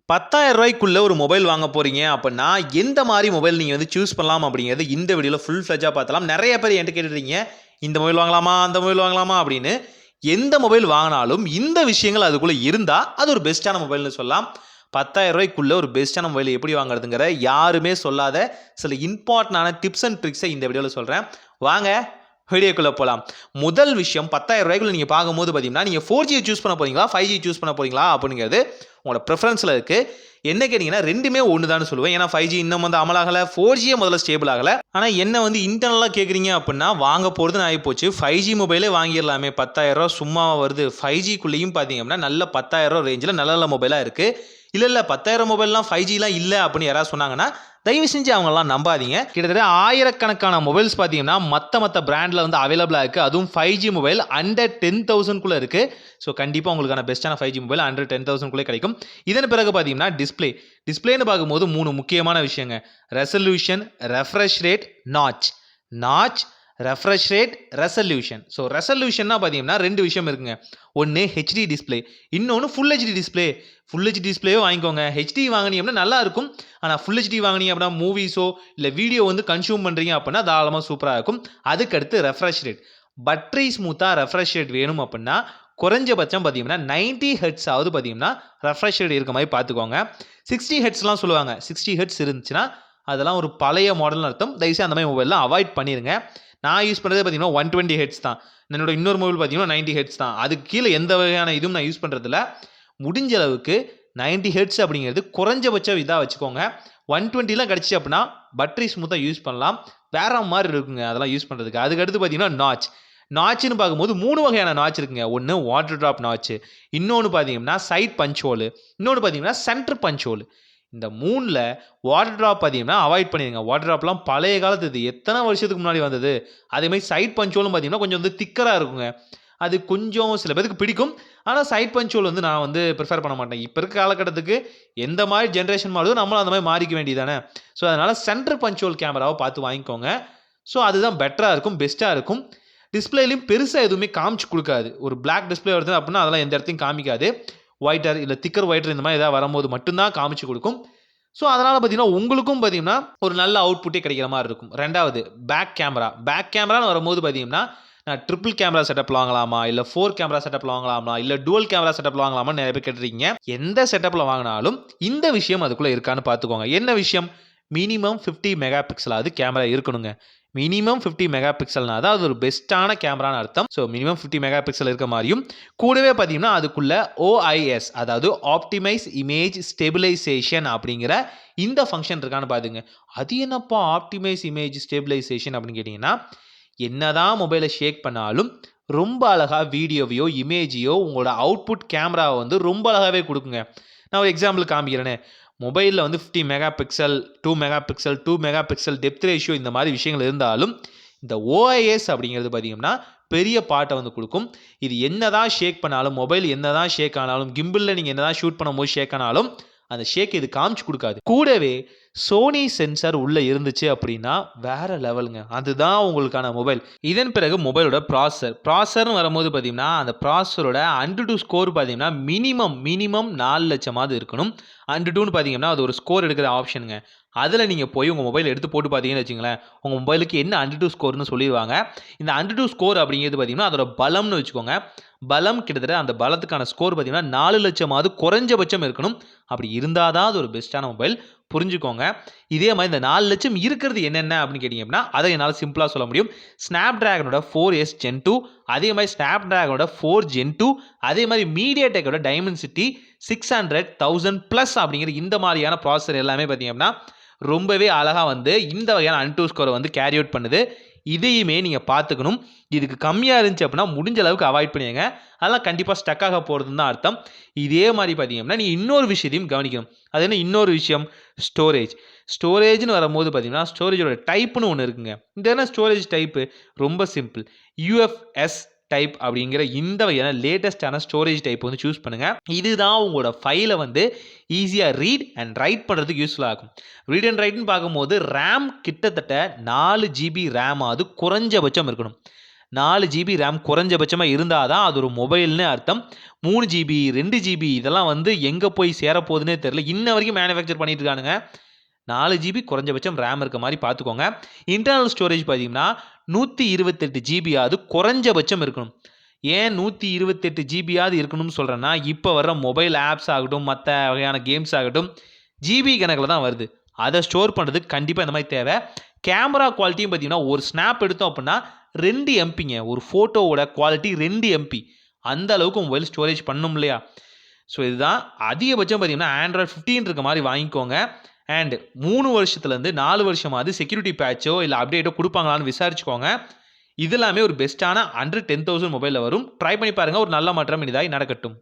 ரூ. 10,000க்குள்ள ஒரு மொபைல் வாங்க போறீங்க அப்படின்னா, எந்த மாரி மொபைல் நீங்க வந்து சூஸ் பண்ணலாம் அப்படிங்கிறது இந்த வீடியோல ஃபுல் ஃபிளெட்ஜா பார்த்தலாம். நெறைய பேர் என்ட்ட கேட்டுருக்கீங்க, இந்த மொபைல் வாங்கலாமா? அந்த மொபைல் வாங்கலாமா? அப்படின்னு. எந்த மொபைல் வாங்குனாலும் இந்த விஷயங்கள் அதுக்குள்ள இருந்தா, அது ஒரு பெஸ்ட்டான மொபைல்னு சொல்லலாம். ரூ. 10,000க்குள்ள ஒரு பெஸ்ட்டான மொபைல் எப்படி வாங்குறதுங்கிற யாருமே சொல்லாத சில இம்பார்ட்டன்டான டிப்ஸ் அண்ட் ட்ரிக்ஸை இந்த வீடியோல சொல்றேன். வாங்க வீடியோக்குள்ள போலாம். முதல் விஷயம் ரூ. 10,000க்குள்ள நீங்க பார்க்கும்போது பார்த்தீங்கன்னா, நீங்க 4G சூஸ் பண்ண போறீங்களா? 5G சூஸ் பண்ண போறீங்களா? அப்படிங்கிறது உங்களோட ப்ரிஃபரன்ஸ்ல இருக்கு. என்ன கேட்டீங்கன்னா, 2மே ஒண்ணு தான்னு சொல்லுவேன். ஏன்னா 5G இன்னும் வந்து அமலாகல. 4Gயே முதல்ல ஸ்டேபிள் ஆகல. ஆனா என்ன வந்து இன்டர்னலா கேட்குறீங்க அப்படின்னா, வாங்க போறதுன்னு ஆயிப்போச்சு. 5G மொபைலே வாங்கிரலாமே. ரூ. 10,000 சும்மாவா வருது? 5Gக்குள்ளேயும் பார்த்தீங்க அப்படின்னா, நல்ல ரூ. 10,000 ரேஞ்சில நல்ல நல்ல மொபைலா இருக்கு. இல்ல 10,000 மொபைல்லாம் 5Gலாம் இல்ல அப்படின்னு யாராவது சொன்னாங்கன்னா, தயவு செஞ்சு அவங்கலாம் நம்பாதீங்க. கிட்டத்தட்ட ஆயிரக்கணக்கான மொபைல்ஸ் பார்த்தீங்கன்னா, மத்த பிராண்ட்ல வந்து அவைலபிளா இருக்கு. அதுவும் 5G மொபைல் அண்டர் 10,000க்குள்ள இருக்கு. ஸோ கண்டிப்பா உங்களுக்கான பெஸ்ட்டான 5G மொபைல் அண்டர் 10,000க்குள்ளே கிடைக்கும். இதன் பிறகு பார்த்தீங்கன்னா, டிஸ்ப்ளேன்னு பார்க்கும்போது 3 முக்கியமான விஷயங்க. Resolution, refresh rate, notch, refresh rate, resolution. So ரெசல்யூஷன்னா பார்த்தீங்கன்னா 2 விஷயம் இருக்குங்க. ஒண்ணு HD டிஸ்ப்ளே, இன்னொன்னு full HD display. Full HD டிஸ்ப்ளேவே வாங்கிக்கோங்க. HD வாங்குனீங்கன்னா நல்லா இருக்கும். ஆனா ஃபுல் HD வாங்குனீங்க அப்படின்னா மூவிஸோ இல்ல வீடியோ வந்து கன்சியூம் பண்றீங்க அப்படின்னா தாராளமா சூப்பரா இருக்கும். அதுக்கு அடுத்து ரெஃப்ரெஷ் ரேட். பட்டரி ஸ்மூத்தா ரெஃப்ரெஷ் ரேட் வேணும் அப்படின்னா குறைஞ்சபட்சம் பார்த்தீங்கன்னா 90 ஹெர்ட்ஸ் ஆவது பார்த்தீங்கன்னா ரெஃப்ரெஷ் ரேட் இருக்க மாதிரி பார்த்துக்கோங்க. 60 ஹெர்ட்ஸ்லாம் சொல்லுவாங்க. 60 ஹெர்ட்ஸ் இருந்துச்சுன்னா அதெல்லாம் ஒரு பழைய மாடல்னு அர்த்தம். தயவுசெய்து அந்த மாதிரி மொபைல்லாம் அவாய்ட் பண்ணிருங்க. நான் யூஸ் பண்ணுறதே பார்த்தீங்கன்னா 120 ஹெர்ட்ஸ் தான். என்னோட இன்னொரு மொபைல் பார்த்தீங்கன்னா 90 ஹெர்ட்ஸ் தான். அதுக்கு கீழே எந்த வகையான இதுவும் நான் யூஸ் பண்ணுறதில்ல. முடிஞ்ச அளவுக்கு 90 ஹெர்ட்ஸ் அப்படிங்கிறது குறைஞ்சபட்ச இதாக வச்சுக்கோங்க. 120லாம் கிடச்சிச்சு அப்படின்னா பட்டரி ஸ்மூத்தாக யூஸ் பண்ணலாம். வேற மாதிரி இருக்குங்க அதெல்லாம் யூஸ் பண்ணுறதுக்கு. அதுக்கடுத்து பார்த்தீங்கன்னா நாட்ச்னு பார்க்கும்போது 3 வகையான நாட்ச் இருக்குங்க. ஒன்று வாட்டர் ட்ராப் நாட்ச், இன்னொன்று பார்த்தீங்கன்னா சைட் பஞ்ச் ஹோல், இன்னொன்று பார்த்தீங்கன்னா சென்டர் பஞ்ச் ஹோல். இந்த 3ல வாட்டர் ட்ராப் பார்த்தீங்கன்னா அவாய்ட் பண்ணிடுங்க. வாட்டர் ட்ராப்லாம் பழைய காலத்து இது. எத்தனை வருஷத்துக்கு முன்னாடி வந்தது. அதேமாதிரி சைட் பஞ்ச் ஹோலும் பார்த்தீங்கன்னா கொஞ்சம் வந்து திக்கராக இருக்குங்க. அது கொஞ்சம் சில பேருக்கு பிடிக்கும். ஆனால் சைட் பஞ்ச் ஹோல் வந்து நான் வந்து ப்ரிஃபர் பண்ண மாட்டேன். இப்போ இருக்க காலகட்டத்துக்கு எந்த மாதிரி ஜென்ரேஷன் மாறுதோ நம்மளும் அந்த மாதிரி மாறிக்க வேண்டியதானே. ஸோ அதனால் சென்டர் பஞ்ச் ஹோல் கேமராவை பார்த்து வாங்கிக்கோங்க. ஸோ அதுதான் பெட்டராக இருக்கும், பெஸ்ட்டாக இருக்கும். டிஸ்பிளேலையும் பெருசாக எதுவுமே காமிச்சு கொடுக்காது. ஒரு பிளாக் டிஸ்பிளே வருது அப்படின்னா அதெல்லாம் எந்த இடத்தையும் காமிக்காது. ஒயிட்டர் இல்லை திக்கர் ஒயிட்டர் இந்த மாதிரி ஏதாவது வரும்போது மட்டும்தான் காமிச்சு கொடுக்கும். ஸோ அதனால் பார்த்தீங்கன்னா உங்களுக்கும் பார்த்தீங்கன்னா ஒரு நல்ல அவுட்புட்டே கிடைக்கிற மாதிரி இருக்கும். 2வது பேக் கேமரான்னு வரும்போது பார்த்தீங்கன்னா நான் ட்ரிபிள் கேமரா செட்டப்பில் வாங்கலாமா, இல்லை 4 கேமரா செட்டப்பில் வாங்கலாமா, இல்லை டுவல் கேமரா செட்டப்பில் வாங்கலாமான்னு நிறைய பேர் கேட்டிருக்கீங்க. எந்த செட்டப்பில் வாங்கினாலும் இந்த விஷயம் அதுக்குள்ளே இருக்கான்னு பார்த்துக்கோங்க. என்ன விஷயம்? மினிமம் 50 மெகா பிக்சலாவது கேமரா இருக்கணுங்க. மினிமம் 50 மெகா பிக்சல்னா தான் அது ஒரு பெஸ்ட்டான கேமரான்னு அர்த்தம். ஸோ மினிமம் 50 மெகா பிக்சல் இருக்க மாதிரியும் கூடவே பார்த்தீங்கன்னா அதுக்குள்ள OIS அதாவது ஆப்டிமைஸ் இமேஜ் ஸ்டெபிலைசேஷன் அப்படிங்கிற இந்த ஃபங்க்ஷன் இருக்கான்னு பாருங்க. அது என்னப்பா ஆப்டிமைஸ் இமேஜ் ஸ்டெபிலைசேஷன் அப்படின்னு கேட்டிங்கன்னா, என்னதான் மொபைலை ஷேக் பண்ணாலும் ரொம்ப அழகா வீடியோவையோ இமேஜையோ உங்களோட அவுட்புட் கேமராவை வந்து ரொம்ப அழகாகவே கொடுக்குங்க. நான் ஒரு எக்ஸாம்பிள் காமிக்கிறேனே. மொபைலில் வந்து 50 mega pixel, 2 mega pixel depth ratio இந்த மாதிரி விஷயங்கள் இருந்தாலும் இந்த OIS அப்படிங்கிறது பார்த்தீங்கன்னா பெரிய பாட்டை வந்து கொடுக்கும். இது என்னதான் ஷேக் பண்ணாலும், மொபைல் என்னதான் ஷேக் ஆனாலும், கிம்பிளில் நீங்கள் என்னதான் ஷூட் பண்ணும்போது ஷேக் ஆனாலும் அந்த ஷேக் இது காமிச்சு கொடுக்காது. கூடவே சோனி சென்சார் உள்ள இருந்துச்சு அப்படின்னா வேற லெவலுங்க. அதுதான் உங்களுக்கான மொபைல். இதன் பிறகு மொபைலோட ப்ராசர்னு வரும்போது பார்த்தீங்கன்னா அந்த ப்ராசரோட AnTuTu ஸ்கோர் பார்த்தீங்கன்னா மினிமம் 4 லட்சமாவது இருக்கணும். AnTuTuன்னு பார்த்தீங்கன்னா அது ஒரு ஸ்கோர் எடுக்கிற ஆப்ஷனுங்க. அதில் நீங்கள் போய் உங்கள் மொபைல் எடுத்து போட்டு பார்த்தீங்கன்னு வச்சுங்களேன், உங்கள் மொபைலுக்கு என்ன AnTuTu ஸ்கோர்னு சொல்லிடுவாங்க. இந்த AnTuTu ஸ்கோர் அப்படிங்கிறது பார்த்தீங்கன்னா அதோட பலம்னு வச்சுக்கோங்க. பலம் கிட்டத்தட்ட அந்த பலத்துக்கான ஸ்கோர் பார்த்தீங்கன்னா 4 லட்சமாவது குறைஞ்சபட்சம் இருக்கணும். அப்படி இருந்தால் தான் அது ஒரு பெஸ்ட்டான மொபைல். புரிஞ்சுக்கோங்க. இதே மாதிரி இந்த 4 லட்சம் இருக்கிறது என்னென்ன அப்படின்னு கேட்டிங்க அப்படின்னா அதை என்னால் சிம்பிளாக சொல்ல முடியும். ஸ்னாப்டிராகனோட 4S Gen 2, அதே மாதிரி ஸ்னாப்டிராகனோட 4 Gen 2, அதே மாதிரி மீடியாடெக்கோட டைமென்சிட்டி 600 1000+ அப்படிங்கிற இந்த மாதிரியான ப்ராசஸர் எல்லாமே பார்த்தீங்க அப்படின்னா ரொம்பவே அழகாக வந்து இந்த வகையான AnTuTu ஸ்கோரை வந்து கேரி அவுட் பண்ணுது. இதையுமே நீங்கள் பார்த்துக்கணும். இதுக்கு கம்மியாக இருந்துச்சு அப்படின்னா முடிஞ்ச அளவுக்கு அவாய்ட் பண்ணிடுங்க. அதெல்லாம் கண்டிப்பாக ஸ்டக் ஆக போகிறதுன்னு தான் அர்த்தம். இதே மாதிரி பார்த்தீங்கன்னா நீங்கள் இன்னொரு விஷயத்தையும் கவனிக்கணும். அது என்ன இன்னொரு விஷயம்? ஸ்டோரேஜ்னு வரும்போது பார்த்தீங்கன்னா ஸ்டோரேஜோட டைப்புன்னு ஒன்று இருக்குங்க. இந்த என்ன ஸ்டோரேஜ் டைப்பு? ரொம்ப சிம்பிள். UFS டைப் அப்படிங்கிற இந்த வகையான லேட்டஸ்டான ஸ்டோரேஜ் டைப் வந்து சூஸ் பண்ணுங்கள். இதுதான் உங்களோட ஃபைலை வந்து ஈஸியாக ரீட் அண்ட் ரைட் பண்ணுறதுக்கு யூஸ்ஃபுல்லாக இருக்கும். ரீட் அண்ட் ரைட்னு பார்க்கும்போது ரேம் கிட்டத்தட்ட 4 GB ரேம் ஆகுது குறைஞ்சபட்சம் இருக்கணும். 4 ஜிபி ரேம் குறைஞ்சபட்சமாக இருந்தால் தான் அது ஒரு மொபைல்னு அர்த்தம். 3 ஜிபி 2 ஜிபி இதெல்லாம் வந்து எங்கே போய் சேரப்போகுதுன்னே தெரில. இன்ன வரைக்கும் மேனுஃபேக்சர் பண்ணிட்டு இருக்கானுங்க. 4 ஜிபி குறைஞ்சபட்சம் ரேம் இருக்க மாதிரி பார்த்துக்கோங்க. இன்டர்னல் ஸ்டோரேஜ் பார்த்தீங்கன்னா 128 ஜிபியாவது குறைஞ்சபட்சம் இருக்கணும். ஏன் 128 ஜிபியாவது இருக்கணும்னு சொல்கிறேன்னா, இப்போ வர்ற மொபைல் ஆப்ஸ் ஆகட்டும், மற்ற வகையான கேம்ஸ் ஆகட்டும், ஜிபி கணக்கில் தான் வருது. அதை ஸ்டோர் பண்ணுறதுக்கு கண்டிப்பாக இந்த மாதிரி தேவை. கேமரா குவாலிட்டியும் பார்த்தீங்கன்னா, ஒரு ஸ்னாப் எடுத்தோம் அப்படின்னா 2 எம்பிங்க. ஒரு ஃபோட்டோவோட குவாலிட்டி 2 எம்பி. அந்த அளவுக்கு மொபைல் ஸ்டோரேஜ் பண்ணும் இல்லையா? ஸோ இதுதான் அதிகபட்சம் பார்த்தீங்கன்னா, Android 15 இருக்க மாதிரி வாங்கிக்கோங்க. அண்ட் 3 வருஷத்துலேருந்து 4 வருஷமாவது செக்யூரிட்டி பேட்சோ இல்லை அப்டேட்டோ கொடுப்பாங்களான்னு விசாரிச்சுக்கோங்க. இது எல்லாமே ஒரு பெஸ்ட்டான அண்டர் 10,000 மொபைலில் வரும். ட்ரை பண்ணி பாருங்கள். ஒரு நல்ல மாற்றம் இனிதாய் நடக்கட்டும்.